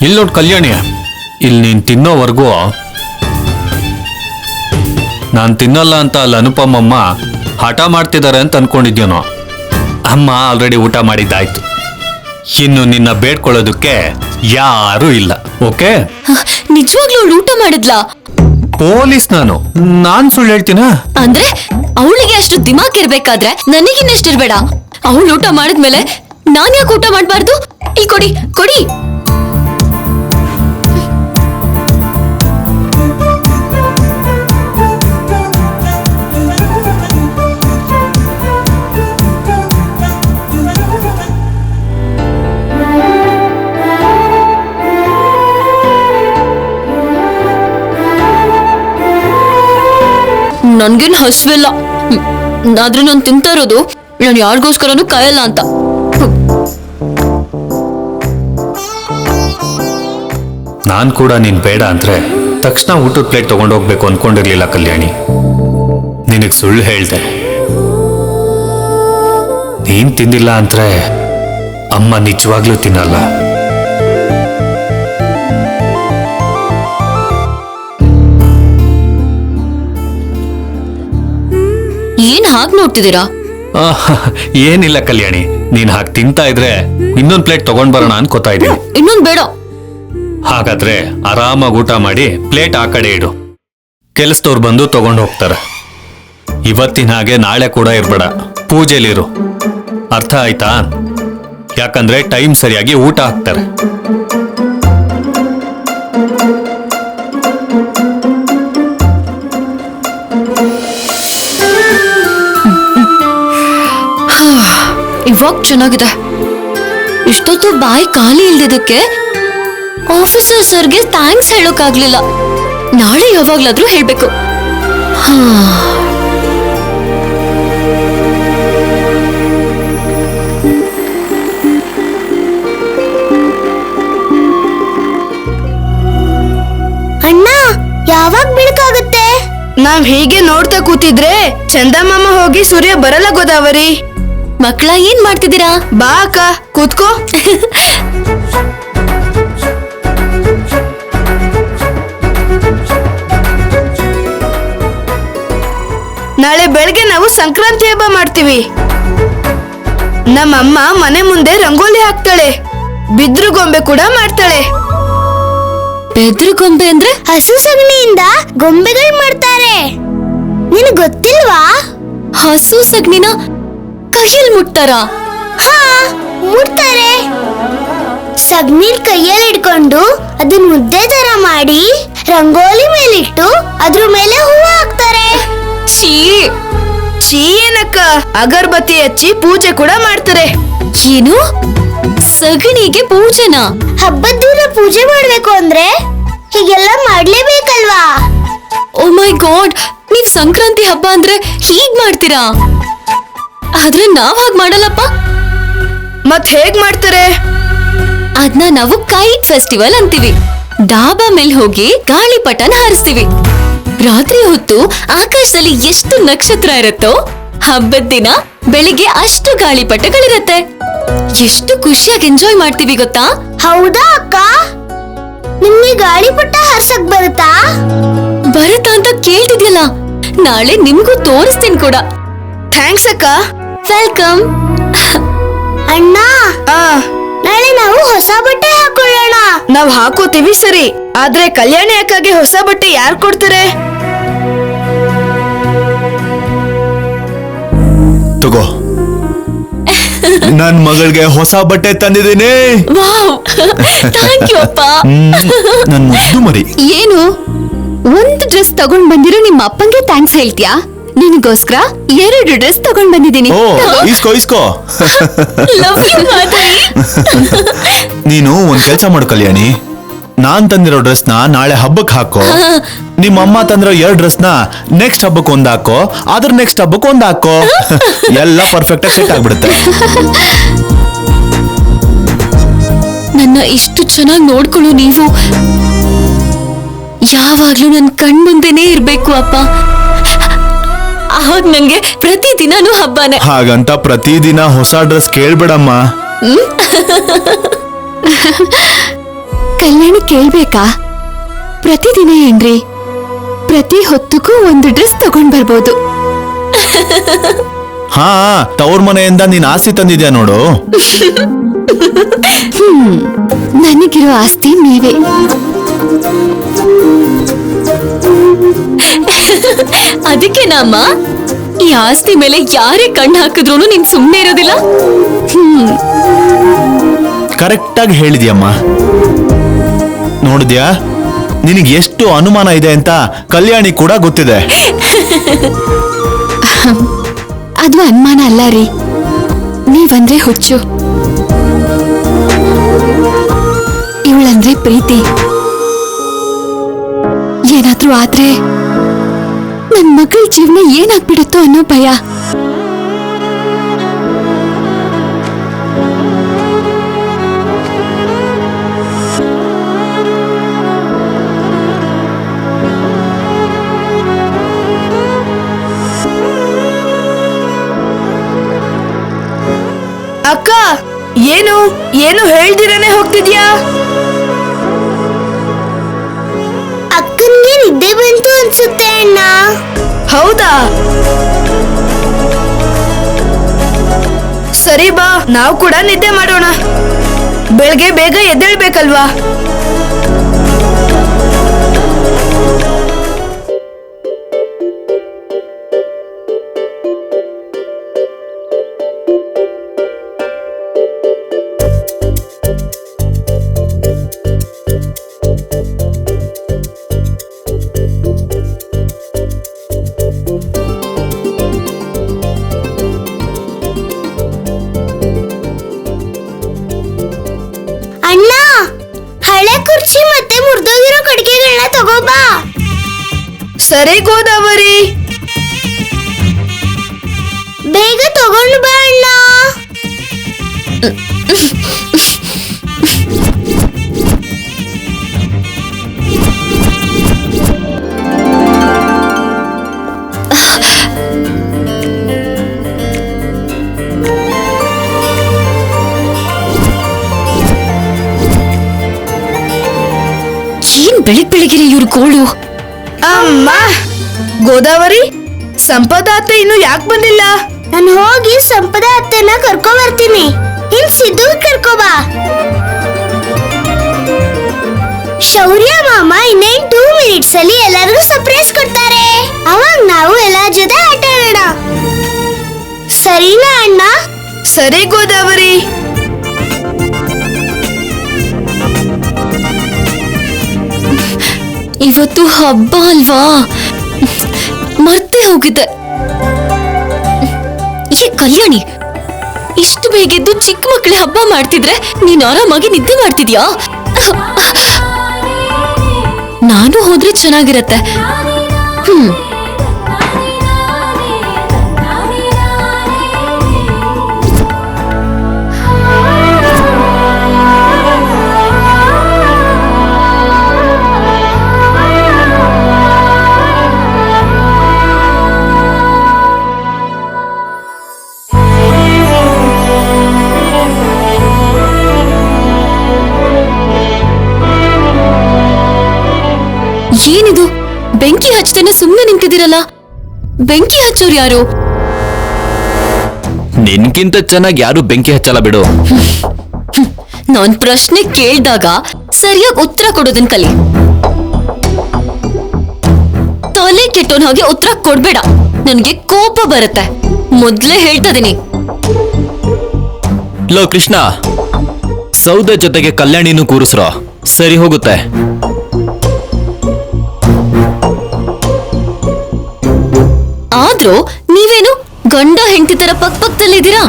ಇಲ್ಲಿ ನೋಡ್ ಕಲ್ಯಾಣಿ, ಇಲ್ಲಿ ನೀನ್ ತಿನ್ನೋವರೆಗೂ ನಾನ್ ತಿನ್ನಲ್ಲ ಅಂತ ಅಲ್ಲಿ ಅನುಪಮಮ್ಮ ಹಠ ಮಾಡ್ತಿದ್ದಾರೆ ಅಂತ ಅನ್ಕೊಂಡಿದ್ಯೇನೋ. ಅಮ್ಮ ಆಲ್ರೆಡಿ ಊಟ ಮಾಡಿದ್ದಾಯ್ತು. ಇನ್ನು ನಿನ್ನ ಬೇಡ್ಕೊಳ್ಳೋದಕ್ಕೆ ಯಾರೂ ಇಲ್ಲ. ಓಕೆ? ನಿಜವಾಗ್ಲೂ ಅವಳು ಊಟ ಮಾಡಿದ್ಲಾ? ಪೊಲೀಸ್ ನಾನ್ ಸುಳ್ಳು ಹೇಳ್ತೀನ? ಅಂದ್ರೆ ಅವಳಿಗೆ ಅಷ್ಟು ದಿಮಾಕ್ ಇರ್ಬೇಕಾದ್ರೆ ನನಗಿನ್ನೆಷ್ಟಿರ್ಬೇಡ. ಅವಳು ಊಟ ಮಾಡಿದ್ಮೇಲೆ ನಾನ್ ಯಾಕೆ ಊಟ ಮಾಡ್ಬಾರ್ದು? ಇಲ್ಲಿ ಕೊಡಿ ಕೊಡಿ. ನನ್ಗೇನ್ ಹಸುವಿಲ್ಲ, ಆದ್ರೆ ನಾನು ತಿಂತಾ ಇರೋದು ನಾನು ಯಾರಿಗೋಸ್ಕರನೂ ಕಾಯಲ್ಲ ಅಂತ. ನಾನ್ ಕೂಡ ನೀನ್ ಬೇಡ ಅಂದ್ರೆ ತಕ್ಷಣ ಊಟದ ಪ್ಲೇಟ್ ತಗೊಂಡೋಗ್ಬೇಕು ಅನ್ಕೊಂಡಿರ್ಲಿಲ್ಲ ಕಲ್ಯಾಣಿ. ನಿನಗ್ ಸುಳ್ಳು ಹೇಳ್ದೆ. ನೀನ್ ತಿಂದಿಲ್ಲ ಅಂದ್ರೆ ಅಮ್ಮ ನಿಜವಾಗ್ಲೂ ತಿನ್ನಲ್ಲ. ಏನ್ ಹಾಗೆ ನೋಡ್ತಿದ್ದೀರಾ? ಏನಿಲ್ಲ ಕಲ್ಯಾಣಿ, ನೀನ್ ಹಾಗೆ ತಿಂತಾ ಇದ್ರೆ ಇನ್ನೊಂದ್ ಪ್ಲೇಟ್ ತಗೊಂಡ್ ಬರೋಣ ಅನ್ಕೋತಾ ಇದ್ದೀನಿ. ಇನ್ನೊಂದ್ ಬೇಡ. ಹಾಗಾದ್ರೆ ಆರಾಮಾಗಿ ಊಟ ಮಾಡಿ ಪ್ಲೇಟ್ ಆ ಕಡೆ ಇಡು. ಕೆಲಸದವ್ರು ಬಂದು ತಗೊಂಡು ಹೋಗ್ತಾರೆ. ಇವತ್ತಿನ ಹಾಗೆ ನಾಳೆ ಕೂಡ ಇರ್ಬೇಡ, ಪೂಜೆಲಿರು. ಅರ್ಥ ಆಯ್ತಾ? ಯಾಕಂದ್ರೆ ಟೈಮ್ ಸರಿಯಾಗಿ ಊಟ ಹಾಕ್ತಾರೆ. ಇವಾಗ ಚೆನ್ನಾಗಿದೆ. ಇಷ್ಟೊತ್ತು ಬಾಯಿ ಖಾಲಿ ಇಲ್ದಿದ್ದಕ್ಕೆ ಆಫೀಸರ್ ಸರ್ಗೆ ಥ್ಯಾಂಕ್ಸ್ ಹೇಳೋಕ್ಕಾಗ್ಲಿಲ್ಲ. ನಾಳೆ ಯಾವಾಗ್ಲಾದ್ರೂ ಹೇಳ್ಬೇಕು. ಅಣ್ಣ, ಯಾವಾಗ ಬೆಳಕಾಗುತ್ತೆ? ನಾವ್ ಹೀಗೆ ನೋಡ್ತಾ ಕೂತಿದ್ರೆ ಚಂದಮಾಮ ಹೋಗಿ ಸೂರ್ಯ ಬರಲ್ಲ ಗೋದಾವರಿ. ಮಕ್ಕಳ ಏನ್ ಮಾಡ್ತಿದ್ದೀರಾ? ಬಾ ಅಕ್ಕ ಕೂತ್ಕೋ. ನಾಳೆ ಬೆಳಗ್ಗೆ ನಾವು ಸಂಕ್ರಾಂತಿ ಹಬ್ಬ ಮಾಡ್ತೀವಿ. ನಮ್ಮಮ್ಮ ಮನೆ ಮುಂದೆ ರಂಗೋಲಿ ಹಾಕ್ತಾಳೆ, ಬಿದ್ರು ಗೊಂಬೆ ಕೂಡ ಮಾಡ್ತಾಳೆ. ಬೆದ್ರು ಗೊಂಬೆ ಅಂದ್ರೆ? ಹಸು ಸಗಣಿಯಿಂದ ಗೊಂಬೆಗಳು ಮಾಡ್ತಾರೆ. ನಿನಗೆ ಗೊತ್ತಿಲ್ವಾ? ಹಸು ಸಗಣಿನ ಕೈಯಲ್ಲಿ ಮುಟ್ತಾರ? ಹಾ, ಮುಡ್ತಾರೆ. ಸಗಣಿಲ್ ಕೈಯಲ್ಲಿ ಹಿಡ್ಕೊಂಡು ಅದನ್ನ ಮುದ್ದೆ ತರ ಮಾಡಿ ರಂಗೋಲಿ ಮೇಲಿಟ್ಟು ಅದ್ರ ಮೇಲೆ ಹೂವು ಹಾಕ್ತಾರೆ. ಛೀ ಛೀ ಏನಕ್ಕ, ಅಗರಬತ್ತಿ ಹಚ್ಚಿ ಪೂಜೆ ಕೂಡ ಮಾಡ್ತಾರೆ. ಏನು? ಸಗಣಿಗೆ ಪೂಜೆನಾ? ಹಬ್ಬದ ದಿನ ಪೂಜೆ ಮಾಡ್ಬೇಕು ಅಂದ್ರೆ ಹೀಗೆಲ್ಲ ಮಾಡ್ಲೇಬೇಕಲ್ವಾ? ಓ ಮೈ ಗಾಡ್, ನೀವ್ ಸಂಕ್ರಾಂತಿ ಹಬ್ಬ ಅಂದ್ರೆ ಹೀಗ್ ಮಾಡ್ತೀರಾ? ಆದ್ರೆ ನಾವ್ ಹಾಗ್ ಮಾಡಲ್ಲಪ್ಪ. ಮತ್ ಹೇಗ್ ಮಾಡ್ತಾರೆ? ಅದನ್ನ ನಾವು ಕೈಟ್ ಫೆಸ್ಟಿವಲ್ ಅಂತೀವಿ. ಡಾಬಾ ಮೇಲ್ ಹೋಗಿ ಗಾಳಿಪಟನ ಹಾರಿಸ್ತೀವಿ. ರಾತ್ರಿ ಹೊತ್ತು ಆಕಾಶದಲ್ಲಿ ಎಷ್ಟು ನಕ್ಷತ್ರ ಇರುತ್ತೋ ಹಬ್ಬದ ದಿನ ಬೆಳಿಗ್ಗೆ ಅಷ್ಟು ಗಾಳಿಪಟಗಳಿರತ್ತೆ. ಎಷ್ಟು ಖುಷಿಯಾಗಿ ಎಂಜಾಯ್ ಮಾಡ್ತೀವಿ ಗೊತ್ತಾ? ಹೌದಾ ಅಕ್ಕ? ನಿಮ್ಗೆ ಗಾಳಿಪಟ ಹಾರ್ಸಕ್ ಬರುತ್ತಾ? ಬರುತ್ತಾ ಅಂತ ಕೇಳ್ತಿದ್ಯಲ್ಲ, ನಾಳೆ ನಿಮ್ಗೂ ತೋರಿಸ್ತೀನಿ ಕೂಡ. ಥ್ಯಾಂಕ್ಸ್ ಅಕ್ಕ. ವೆಲ್ಕಮ್. ಅಣ್ಣ, ಆ ನಾಳೆ ನಾವು ಹೊಸ ಬಟ್ಟೆ ಹಾಕೊಳ್ಳೋಣ. ನಾವ್ ಹಾಕೋತೀವಿ ಸರಿ, ಆದ್ರೆ ಕಲ್ಯಾಣಿ ಅಕ್ಕಗೆ ಹೊಸ ಬಟ್ಟೆ ಯಾರು ಕೊಡ್ತಾರೆ? ತಗೋ, ನನ್ ಮಗಳಿಗೆ ಹೊಸ ಬಟ್ಟೆ ತಂದಿದ್ದೀನಿ. ವಾವ್, ಥ್ಯಾಂಕ್ ಯು ಅಪ್ಪ. ನನ್ ಮುದ್ದು ಮರಿ. ಏನು, ಒಂದು ಡ್ರೆಸ್ ತಗೊಂಡ್ ಬಂದಿರೋ ನಿಮ್ಮ ಅಪ್ಪಂಗೆ ಥ್ಯಾಂಕ್ಸ್ ಹೇಳ್ತೀಯಾ? ನಿನಗೋಸ್ಕರ 2 ಡ್ರೆಸ್ ತಗೊಂಡ್ ಬಂದಿದ್ದೀನಿ. ಓ, ಇಸ್ಕೋ ಇಸ್ಕೋ. Love you, Madhavi. ನೀನು ಒಂದ್ ಕೆಲ್ಸ ಮಾಡು ಕಲ್ಯಾಣಿ, ನಾನ್ ತಂದಿರೋ ಡ್ರೆಸ್ ನ ನಾಳೆ ಹಬ್ಬಕ್ ಹಾಕೋ. ನಿಮ್ಮ ಅಮ್ಮ ತಂದಿರೋ 2 ಡ್ರೆಸ್ ನ ನೆಕ್ಸ್ಟ್ ಹಬ್ಬಕ್ ಒಂದ್ ಹಾಕೋ, ಅದ್ರ ನೆಕ್ಸ್ಟ್ ಹಬ್ಬಕ್ ಒಂದ್ ಹಾಕೋ. ಎಲ್ಲ ಪರ್ಫೆಕ್ಟ್ ಆಗಿ ಸೆಟ್ ಆಗ್ಬಿಡುತ್ತೆ. ನನ್ನ ಇಷ್ಟು ಚೆನ್ನಾಗಿ ನೋಡ್ಕೊಳ್ಳೋ ನೀವು ಯಾವಾಗ್ಲೂ ನನ್ ಕಣ್ ಮುಂದೆನೇ ಇರ್ಬೇಕು ಅಪ್ಪ. ಆವಾಗ ನಂಗೆ ಪ್ರತಿದಿನನೂ ಹಬ್ಬನೇ. ಹಾಗಂತ ಪ್ರತಿದಿನ ಹೊಸ ಡ್ರೆಸ್ ಕೇಳ್ಬೇಡಮ್ಮ. ಕಲ್ಯಾಣಿ ಕೇಳ್ಬೇಕಾ? ಪ್ರತಿದಿನ ಏನ್ರಿ, ಪ್ರತಿ ಹೊತ್ತಿಗೂ ಒಂದು ಡ್ರೆಸ್ ತಗೊಂಡ್ ಬರ್ಬೋದು. ಹಾ, ತವ್ರ ಮನೆಯಿಂದ ನೀನ್ ಆಸ್ತಿ ತಂದಿದ್ಯಾ ನೋಡು. ನನಗಿರೋ ಆಸ್ತಿ ನೀವೇ. ಅದಕ್ಕೆ ನಮ್ಮ ಈ ಆಸ್ತಿ ಮೇಲೆ ಯಾರೇ ಕಣ್ಣು ಹಾಕಿದ್ರು ನೀನ್ ಸುಮ್ಮನೆ ಇರೋದಿಲ್ಲ. ಕರೆಕ್ಟಾಗಿ ಹೇಳಿದ್ಯಮ್ಮ. ನೋಡಿದ್ಯಾ, ನಿನಗೆ ಎಷ್ಟು ಅನುಮಾನ ಇದೆ ಅಂತ ಕಲ್ಯಾಣಿ ಕೂಡ ಗೊತ್ತಿದೆ. ಅದು ಅನುಮಾನ ಅಲ್ಲ ರೀ, ನೀವಂದ್ರೆ ಹುಚ್ಚು, ಇವಳಂದ್ರೆ ಪ್ರೀತಿ. ಏನಾದ್ರೂ ಆದ್ರೆ ನನ್ ಮಗಳ ಜೀವನ ಏನಾಗ್ಬಿಡುತ್ತೋ ಅನ್ನೋ ಭಯ. ಅಕ್ಕ, ಏನು ಏನು ಹೇಳ್ದಿರನೆ ಹೋಗ್ತಿದ್ಯಾ? ಅಕ್ಕನ್ಗೆ ನಿದ್ದೆ ಬಂತು ಅನ್ಸುತ್ತೆ ಅಣ್ಣ. ಹೌದಾ? ಸರಿ ಬಾ, ನಾವು ಕೂಡ ನಿದ್ದೆ ಮಾಡೋಣ. ಬೆಳಗ್ಗೆ ಬೇಗ ಎದ್ದೇಳ್ಬೇಕಲ್ವಾ? ಅಣ್ಣ, ಹಳೆ ಕುರ್ಚಿ ಮತ್ತೆ ಮುರಿದೋಗಿರೋ ಕಡಿಕೆಗಳನ್ನ ತಗೋಬಾ. ಸರಿ ಗೋದಾವರಿ. ಬೇಗ ತಗೊಂಡು ಬಾ ಅಣ್ಣ. ಏನ್ ಬೆಳಿಗ್ಗೆ ಇವ್ರ ಗೋಳು. ಅಮ್ಮ, ಗೋದಾವರಿ, ಸಂಪದ ಅತ್ತೆ ಇನ್ನು ಯಾಕೆ ಬಂದಿಲ್ಲ? ನಾನು ಹೋಗಿ ಸಂಪದ ಅತ್ತೆನ ಕರ್ಕೊ ಬರ್ತೀನಿ. ಇನ್ ಸಿದ್ದು ಕರ್ಕೋಬಾ. ಶೌರ್ಯ ಮಾಮ ಇನ್ನೇನ್ 2 ಮಿನಿಟ್ಸ್ ಅಲ್ಲಿ ಎಲ್ಲರಿಗೂ ಸರ್ಪ್ರೈಸ್ ಕೊಡ್ತಾರೆ. ಅವಾಗ ನಾವು ಎಲ್ಲ ಜೊತೆ ಆಟ ಆಡೋಣ. ಸರಿನಾ ಅಣ್ಣ? ಸರಿ ಗೋದಾವರಿ. ಇವತ್ತು ಹಬ್ಬ ಅಲ್ವಾ, ಮರ್ತೇ ಹೋಗಿದ್ದೆ. ಏ ಕಲ್ಯಾಣಿ, ಇಷ್ಟು ಬೇಗೆದ್ದು ಚಿಕ್ಕ ಮಕ್ಕಳ ಹಬ್ಬ ಮಾಡ್ತಿದ್ರೆ ನೀನ್ ಆರಾಮಾಗಿ ನಿದ್ದೆ ಮಾಡ್ತಿದ್ಯಾ? ನಾನು ಹೋದ್ರೆ ಚೆನ್ನಾಗಿರತ್ತೆ. ಏನಿದು, ಬೆಂಕಿ ಹಚ್ಚದೇನೆ ಸುಮ್ಮನೆ ನಿಂತಿದ್ದೀರಲ್ಲ? ಬೆಂಕಿ ಹಚ್ಚೋರು ಯಾರು? ನಿನ್ಗಿಂತ ಚೆನ್ನಾಗಿ ಯಾರು ಬೆಂಕಿ ಹಚ್ಚಲ್ಲ ಬಿಡು. ನಾನ್ ಪ್ರಶ್ನೆ ಕೇಳ್ದಾಗ ಸರಿಯಾಗಿ ಉತ್ತರ ಕೊಡೋದನ್ ಕಲಿ. ತಲೆ ಕೆಟ್ಟೋನ್ ಹಾಗೆ ಉತ್ತರ ಕೊಡ್ಬೇಡ, ನನ್ಗೆ ಕೋಪ ಬರುತ್ತೆ. ಮೊದ್ಲೇ ಹೇಳ್ತಾ ಇದೀನಿ. ಲೋ ಕೃಷ್ಣ, ಸೌದೆ ಜೊತೆಗೆ ಕಲ್ಯಾಣಿನೂ ಕೂರಿಸ್ರೋ, ಸರಿ ಹೋಗುತ್ತೆ. ಆದ್ರೂ ನೀವೇನು ಗಂಡ ಹೆಂಡತಿ ತರ ಪಕ್ಕದಲ್ಲಿದ್ದೀರಾ?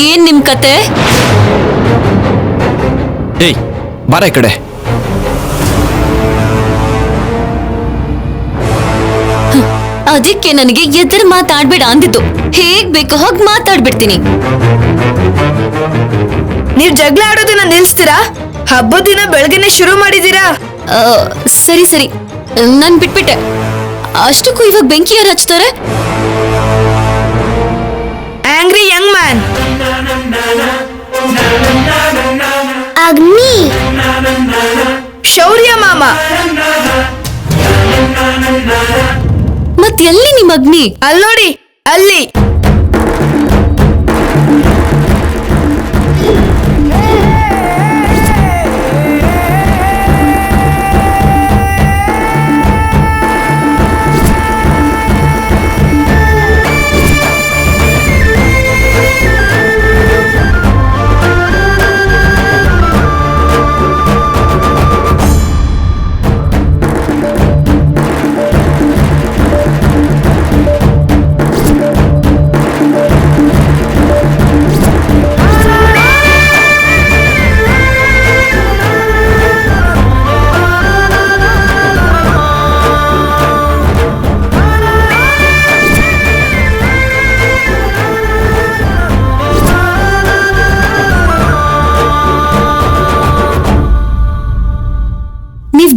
ಏನ್ ನಿಮ್ ಕತೆ? ಏಯ್ ಬಾರ ಈ ಕಡೆ. ಅದಕ್ಕೆ ನನಗೆ ಎದುರು ಮಾತಾಡ್ಬೇಡ ಅಂದಿದ್ದು. ಹೇಗ್ ಬೇಕೋ ಹಾಗೆ ಮಾತಾಡ್ಬಿಡ್ತೀನಿ. ನೀವ್ ಜಗಳ ಆಡೋದನ್ನ ನಿಲ್ಸ್ತೀರಾ? ಹಬ್ಬದ ದಿನ ಬೆಳಗ್ಗೆನೆ ಶುರು ಮಾಡಿದೀರಾ? ಸರಿ ಸರಿ, ನಾನ್ ಬಿಟ್ಬಿಟ್ಟೆ. ಅಷ್ಟಕ್ಕೂ ಇವಾಗ ಬೆಂಕಿ ಯಾರು ಹಚ್ತಾರೆ? Angry Young man. ಅಗ್ನಿ. ಶೌರ್ಯ ಮಾಮ. ಮತ್ ಎಲ್ಲಿ ನಿಮ್ ಅಗ್ನಿ? ಅಲ್ಲಿ ನೋಡಿ, ಅಲ್ಲಿ.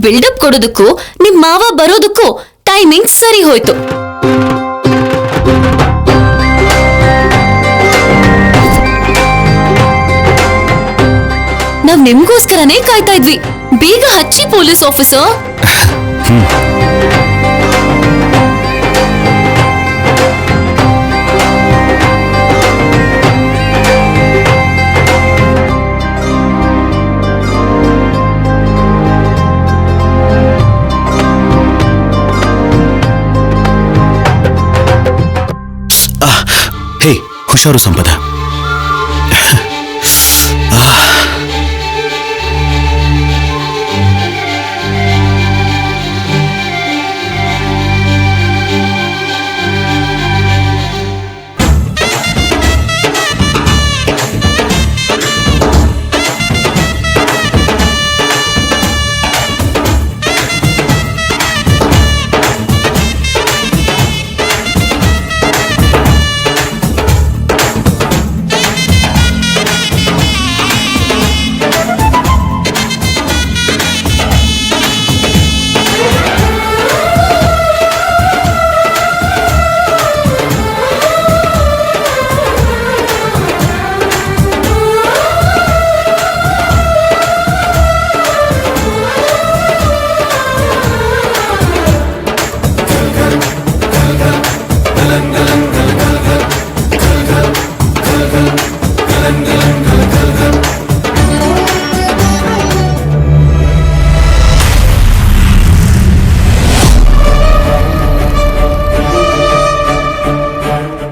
ಬಿಲ್ಡಪ್ ಕೊಡೋದಕ್ಕೂ ನಿಮ್ ಮಾವ ಬರೋದಕ್ಕೂ ಟೈಮಿಂಗ್ ಸರಿ ಹೋಯ್ತು. ನಾವ್ ನಿಮ್ಗೋಸ್ಕರನೇ ಕಾಯ್ತಾ ಇದ್ವಿ. ಬೇಗ ಹಚ್ಚಿ ಪೊಲೀಸ್ ಆಫೀಸರ್. ಹೇ, ಹುಷಾರು ಸಂಪದ.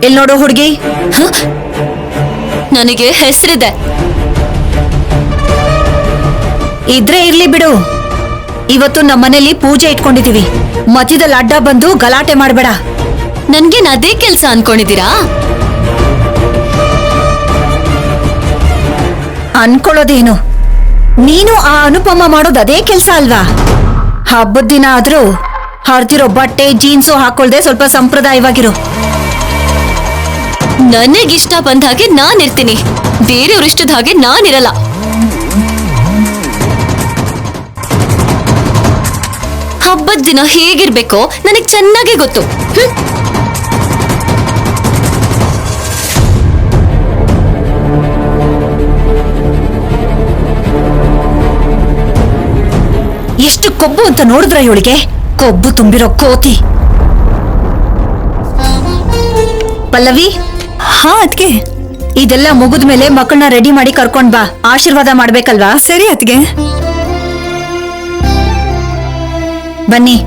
ಇಲ್ಲಿ ನೋಡು ಹುಡುಗಿ, ನನಗೆ ಹೆಸರಿದೆ. ಇದ್ರೆ ಇರ್ಲಿ ಬಿಡು. ಇವತ್ತು ನಮ್ಮನೇಲಿ ಪೂಜೆ ಇಟ್ಕೊಂಡಿದೀವಿ. ಮಧ್ಯದಲ್ಲಿ ಅಡ್ಡ ಬಂದು ಗಲಾಟೆ ಮಾಡ್ಬೇಡ. ನನ್ಗೇನ್ ಅದೇ ಕೆಲ್ಸ ಅನ್ಕೊಂಡಿದೀರಾ? ಅನ್ಕೊಳ್ಳೋದೇನು, ನೀನು ಆ ಅನುಪಮ ಮಾಡೋದು ಅದೇ ಕೆಲ್ಸ ಅಲ್ವಾ? ಹಬ್ಬದ ದಿನ ಆದ್ರೂ ಹರಿದಿರೋ ಬಟ್ಟೆ ಜೀನ್ಸು ಹಾಕೊಳ್ದೆ ಸ್ವಲ್ಪ ಸಂಪ್ರದಾಯವಾಗಿರು. ನನಗಿಷ್ಟ ಬಂದ ಹಾಗೆ ನಾನಿರ್ತೀನಿ, ಬೇರೆಯವ್ರ ಇಷ್ಟದ ಹಾಗೆ ನಾನಿರಲ್ಲ. ಹಬ್ಬದ ದಿನ ಹೇಗಿರ್ಬೇಕೋ ನನಗ್ ಚೆನ್ನಾಗಿ ಗೊತ್ತು. ಎಷ್ಟು ಕೊಬ್ಬು ಅಂತ ನೋಡಿದ್ರ ಇವಳಿಗೆ? ಕೊಬ್ಬು ತುಂಬಿರೋ ಕೋತಿ. ಪಲ್ಲವಿ, ಹಾ ಅದ್ಗೆ, ಇದೆಲ್ಲ ಮುಗಿದ್ಮೇಲೆ ಮಕ್ಕಳನ್ನ ರೆಡಿ ಮಾಡಿ ಕರ್ಕೊಂಡ್ ಬಾ. ಆಶೀರ್ವಾದ ಮಾಡ್ಬೇಕಲ್ವಾ? ಸರಿ ಅದ್ಗೆ. ಬನ್ನಿ.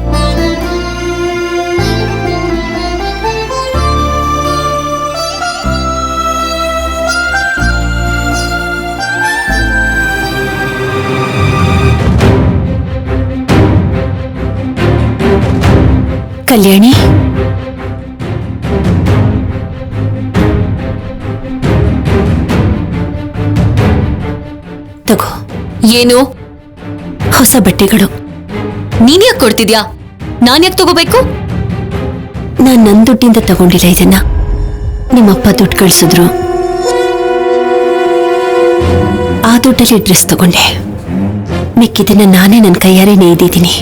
ಕಲ್ಯಾಣಿ, ತಗೋ. ಏನು? ಹೊಸ ಬಟ್ಟೆಗಳು. ನೀನ್ ಯಾಕೆ ಕೊಡ್ತಿದ್ಯಾ? ನಾನ್ ಯಾಕೆ ತಗೋಬೇಕು? ನಾನ್ ನನ್ ದುಡ್ಡಿಂದ ತಗೊಂಡಿಲ್ಲ ಇದನ್ನ. ನಿಮ್ಮಪ್ಪ ದುಡ್ಡು ಕಳ್ಸಿದ್ರು, ಆ ದುಡ್ಡಲ್ಲಿ ಡ್ರೆಸ್ ತಗೊಂಡೆ. ಮಿಕ್ಕಿದನ್ನ ನಾನೇ ನನ್ನ ಕೈಯಾರೆ ನೇಯ್ದಿದ್ದೀನಿ.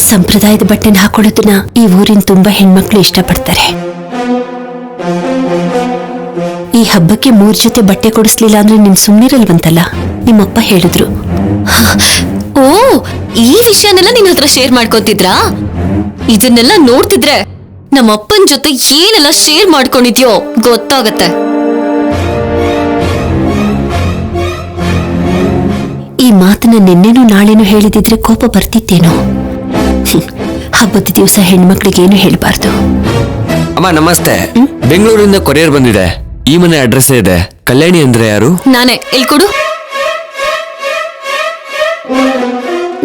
ಸಂಪ್ರದಾಯದ ಬಟ್ಟೆನ ಹಾಕೊಳ್ಳೋದನ್ನ ಈ ಊರಿನ ತುಂಬಾ ಹೆಣ್ಮಕ್ಳು ಇಷ್ಟಪಡ್ತಾರೆ. ಈ ಹಬ್ಬಕ್ಕೆ 3 ಜೊತೆ ಬಟ್ಟೆ ಕೊಡಿಸ್ಲಿಲ್ಲ ಅಂದ್ರೆ ನೀನ್ ಸುಮ್ಮನಿರಲ್ವಂತಲ್ಲ, ನಿಮ್ಮಪ್ಪ ಹೇಳಿದ್ರು. ಓ, ಈ ವಿಷಯನೆಲ್ಲ ನಿನ್ನ ಹತ್ರ ಶೇರ್ ಮಾಡ್ಕೊತಿದ್ರಾ? ಇದನ್ನೆಲ್ಲ ನೋಡ್ತಿದ್ರೆ ನಮ್ಮಪ್ಪನ ಜೊತೆ ಏನೆಲ್ಲ ಶೇರ್ ಮಾಡ್ಕೊಂಡಿದ್ಯೋ ಗೊತ್ತಾಗತ್ತೆ. ಈ ಮಾತನ್ನ ನಿನ್ನೆನೂ ನಾಳೆನೂ ಹೇಳಿದಿದ್ರೆ ಕೋಪ ಬರ್ತಿತ್ತೇನೋ. ಹಬ್ಬದ ದಿವಸ ಹೆಣ್ಮಕ್ಳಿಗೇನು ಹೇಳ್ಬಾರ್ದು. ಅಮ್ಮ ನಮಸ್ತೆ. ಬೆಂಗಳೂರಿಂದ ಕೊರಿಯರ್ ಬಂದಿದೆ. ಈ ಮನೆ ಅಡ್ರೆಸ್ ಇದೆ. ಕಲ್ಯಾಣಿ ಅಂದ್ರೆ ಯಾರು? ನಾನೇ. ಎಲ್ಲಿ ಕೊಡು.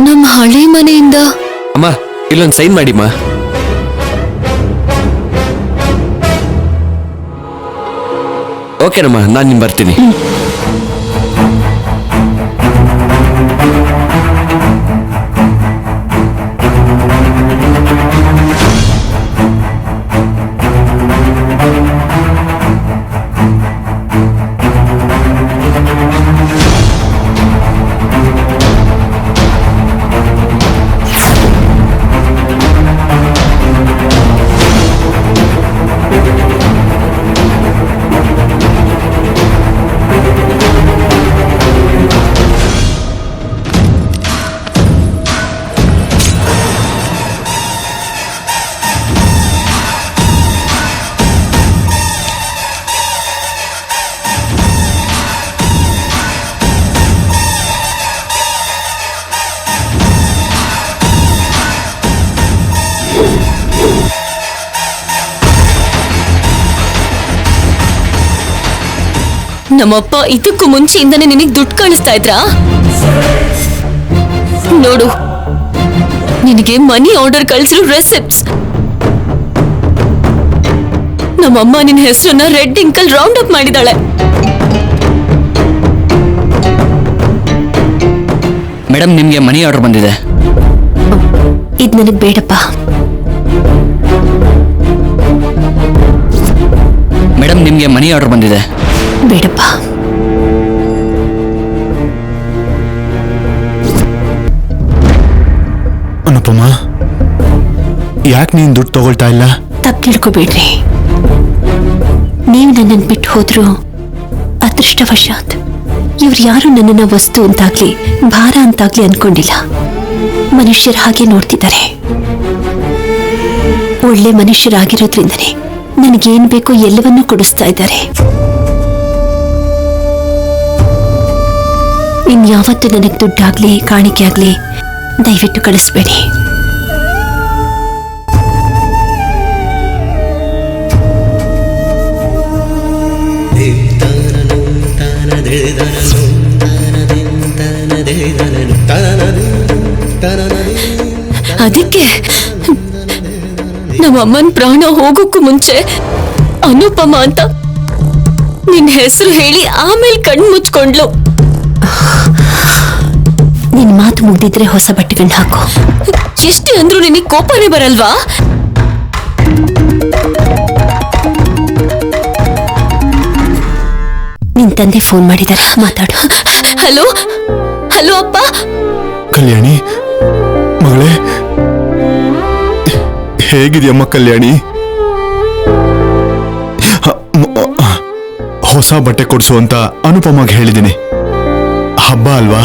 ನಮ್ಮ ಹಳೆ ಮನೆಯಿಂದ. ಅಮ್ಮ ಇಲ್ಲೊಂದು ಸೈನ್ ಮಾಡಿಮ್ಮ. ಓಕೆನಮ್ಮ, ನಾನು ನಿಮ್ ಬರ್ತೀನಿ. ನಮ್ಮಪ್ಪ ಇದಕ್ಕೂ ಮುಂಚೆಯಿಂದಾನೆ ನಿನಗೆ ದುಡ್ಡು ಕಳಿಸ್ತಾ ಇದ್ರಾ? ನೋಡು, ನಿನಗೆ ಮನಿ ಆರ್ಡರ್ ಕಳಿಸಿರೋ ರೆಸಿಪ್ಟ್ಸ್. ನಮ್ಮಮ್ಮ ನಿನ್ನ ಹೆಸರನ್ನ red Ilkal round up ಮಾಡಿದಾಳೆ. Madam, ನಿಮ್ಗೆ ಮನಿ ಆರ್ಡರ್ ಬಂದಿದೆ. ಇದು ನನಗೆ ಬೇಡಪ್ಪ. ಮೇಡಮ್, ನಿಮ್ಗೆ ಮನಿ ಆರ್ಡರ್ ಬಂದಿದೆ. ಬೇಡಪ್ಪ. ಅನುಪಮ, ಯಾಕೆ ನೀನ್ ದುಡ್ಡು ತಗೊಳ್ತಾ ಇಲ್ಲ? ತಪ್ಪು ತಿಳ್ಕೊಬೇಡ್ರಿ. ನೀವು ನನ್ನನ್ನು ಬಿಟ್ಟು ಹೋದ್ರು ಅದೃಷ್ಟವಶಾತ್ ಇವ್ರು ಯಾರು ನನ್ನನ್ನ ವಸ್ತು ಅಂತಾಗ್ಲಿ ಭಾರ ಅಂತಾಗ್ಲಿ ಅನ್ಕೊಂಡಿಲ್ಲ. ಮನುಷ್ಯರ ಹಾಗೆ ನೋಡ್ತಿದ್ದಾರೆ. ಒಳ್ಳೆ ಮನುಷ್ಯರಾಗಿರೋದ್ರಿಂದನೇ ನನಗೇನ್ ಬೇಕೋ ಎಲ್ಲವನ್ನೂ ಕೊಡಿಸ್ತಾ ಇದ್ದಾರೆ. ಇನ್ಯಾವತ್ತು ನನಗೆ ದುಡ್ಡಾಗ್ಲಿ ಕಾಣಿಕೆ ಆಗ್ಲಿ ದಯವಿಟ್ಟು ಕಳಿಸ್ಬೇಡಿ. ಅದಕ್ಕೆ ನಮ್ಮಮ್ಮನ ಪ್ರಾಣ ಹೋಗೋಕ್ಕೂ ಮುಂಚೆ ಅನುಪಮ ಅಂತ ನಿನ್ನ ಹೆಸರು ಹೇಳಿ ಆಮೇಲೆ ಕಣ್ಣು ಮುಚ್ಕೊಂಡ್ಲು. ನಿನ್ ಮಾತು ಮುಗ್ದಿದ್ರೆ ಹೊಸ ಬಟ್ಟೆಗಳನ್ನ ಹಾಕೋ. ಎಷ್ಟೇ ಅಂದ್ರೂ ನಿನಗೆ ಕೋಪನೇ ಬರಲ್ವಾ? ನಿನ್ ತಂದೆ ಫೋನ್ ಮಾಡಿದಾರೆ, ಮಾತಾಡು. ಹಲೋ ಹಲೋ ಅಪ್ಪ. ಕಲ್ಯಾಣಿ ಮಗಳೇ, ಹೇಗಿದೆಯಮ್ಮ ಕಲ್ಯಾಣಿ? ಹೊಸ ಬಟ್ಟೆ ಕೊಡ್ಸು ಅಂತ ಅನುಪಮಗೆ ಹೇಳಿದ್ದೀನಿ. ಹಬ್ಬ ಅಲ್ವಾ?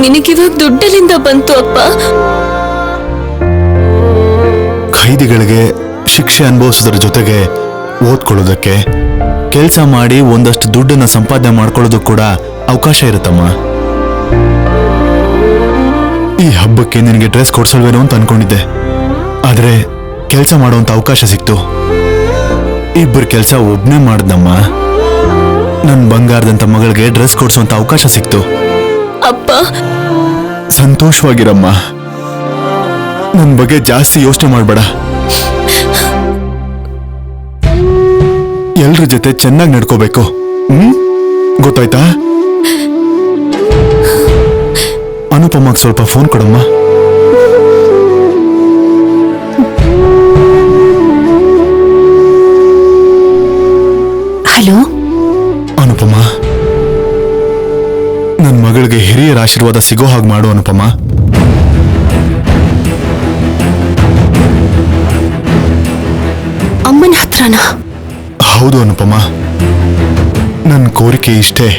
ನಿನಗಿವಾಗ ದುಡ್ಡಲ್ಲಿಂದ ಬಂತು ಅಪ್ಪ. ಖೈದಿಗಳಿಗೆ ಶಿಕ್ಷೆ ಅನುಭವಿಸೋದ್ರ ಜೊತೆಗೆ ಓದ್ಕೊಳ್ಳೋದಕ್ಕೆ, ಕೆಲಸ ಮಾಡಿ ಒಂದಷ್ಟು ದುಡ್ಡನ್ನ ಸಂಪಾದನೆ ಮಾಡ್ಕೊಳ್ಳೋದಕ್ಕೆ ಕೂಡ ಅವಕಾಶ ಇರುತ್ತಮ್ಮ. ಈ ಹಬ್ಬಕ್ಕೆ ನಿನಗೆ ಡ್ರೆಸ್ ಕೊಡ್ಸಲ್ವೇನೋ ಅಂತ ಅನ್ಕೊಂಡಿದ್ದೆ, ಆದ್ರೆ ಕೆಲಸ ಮಾಡುವಂತ ಅವಕಾಶ ಸಿಕ್ತು. ಇಬ್ಬರು ಕೆಲಸ ಒಬ್ನೇ ಮಾಡ್ದಮ್ಮ. ನನ್ನ ಬಂಗಾರದಂತ ಮಗಳಿಗೆ ಡ್ರೆಸ್ ಕೊಡ್ಸುವಂತ ಅವಕಾಶ ಸಿಕ್ತು. ಅಪ್ಪ, ಸಂತೋಷವಾಗಿರಮ್ಮ. ನನ್ನ ಬಗ್ಗೆ ಜಾಸ್ತಿ ಯೋಚನೆ ಮಾಡಬೇಡ. ಎಲ್ರ ಜೊತೆ ಚೆನ್ನಾಗಿ ನಡ್ಕೋಬೇಕು. ಗೊತ್ತಾಯ್ತಾ? ಅನುಪಮಗೆ ಸ್ವಲ್ಪ ಫೋನ್ ಕೊಡಮ್ಮ. ಹಲೋ ಅನುಪಮ, ನನ್ನ ಮಗಳಿಗೆ ಹಿರಿಯರ ಆಶೀರ್ವಾದ ಸಿಗೋ ಹಾಗೆ ಮಾಡು ಅನುಪಮ. ಅಮ್ಮನ ಹತ್ರನಾ? ಹೌದು ಅನುಪಮ, ನನ್ನ ಕೋರಿಕೆ ಇಷ್ಟೇ.